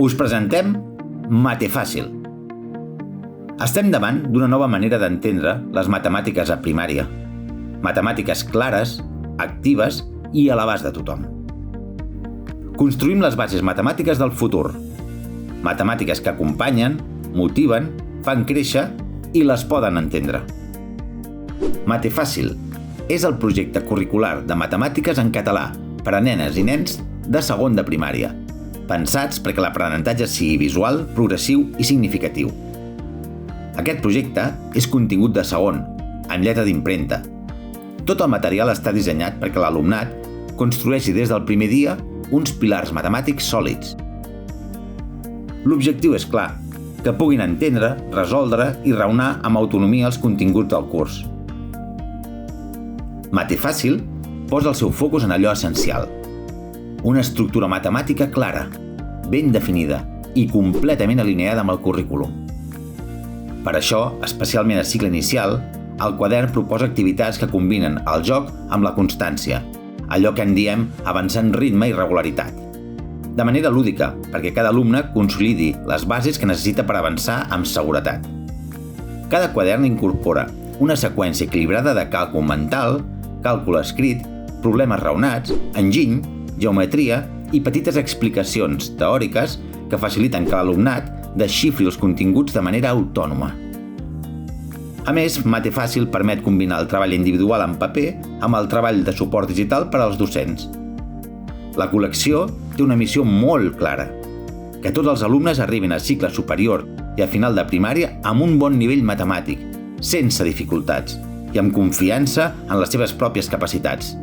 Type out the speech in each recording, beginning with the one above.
Us presentem Mate Fàcil. Estem davant d'una nova manera d'entendre les matemàtiques a primària. Matemàtiques clares, actives i a l'abast de tothom. Construïm les bases matemàtiques del futur. Matemàtiques que acompanyen, motiven, fan créixer i les poden entendre. Mate Fàcil és el projecte curricular de matemàtiques en català per a nenes i nens de segon de primària, pensats perquè l'aprenentatge sigui visual, progressiu i significatiu. Aquest projecte és contingut de segon, en lletra d'impremta. Tot el material està dissenyat perquè l'alumnat construeixi des del primer dia uns pilars matemàtics sòlids. L'objectiu és clar, que puguin entendre, resoldre i raonar amb autonomia els continguts del curs. Mate Fàcil posa el seu focus en allò essencial. Una estructura matemàtica clara, ben definida i completament alineada amb el currículum. Per això, especialment a cicle inicial, el quadern proposa activitats que combinen el joc amb la constància, allò que en diem avançar en ritme i regularitat. De manera lúdica, perquè cada alumne consolidi les bases que necessita per avançar amb seguretat. Cada quadern incorpora una seqüència equilibrada de càlcul mental, càlcul escrit, problemes raonats, enginy, geometria i petites explicacions teòriques que faciliten que l'alumnat desxifri els continguts de manera autònoma. A més, Mate Fàcil permet combinar el treball individual en paper amb el treball de suport digital per als docents. La col·lecció té una missió molt clara: que tots els alumnes arribin a cicle superior i a final de primària amb un bon nivell matemàtic, sense dificultats i amb confiança en les seves pròpies capacitats.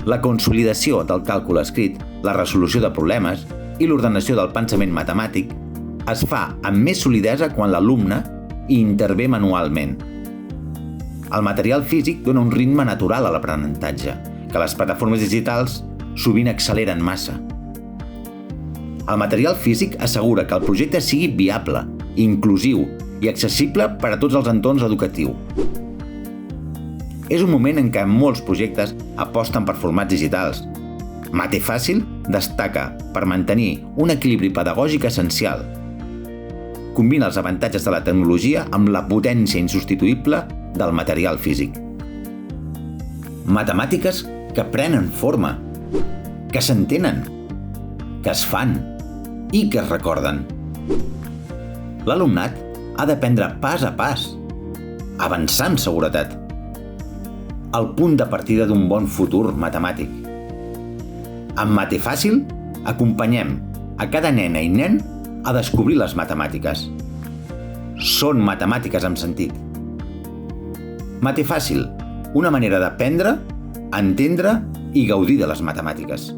La consolidació del càlcul escrit, la resolució de problemes i l'ordenació del pensament matemàtic es fa amb més solidesa quan l'alumne hi intervé manualment. El material físic dona un ritme natural a l'aprenentatge, que les plataformes digitals sovint acceleren massa. El material físic assegura que el projecte sigui viable, inclusiu i accessible per a tots els entorns educatius. És un moment en què molts projectes aposten per formats digitals. Mate Fàcil destaca per mantenir un equilibri pedagògic essencial. Combina els avantatges de la tecnologia amb la potència insubstituïble del material físic. Matemàtiques que prenen forma, que s'entenen, que es fan i que es recorden. L'alumnat ha d'aprendre pas a pas, avançar amb seguretat. El punt de partida d'un bon futur matemàtic. Amb Mate Fàcil acompanyem a cada nena i nen a descobrir les matemàtiques. Són matemàtiques amb sentit. Mate Fàcil, una manera d'aprendre, entendre i gaudir de les matemàtiques.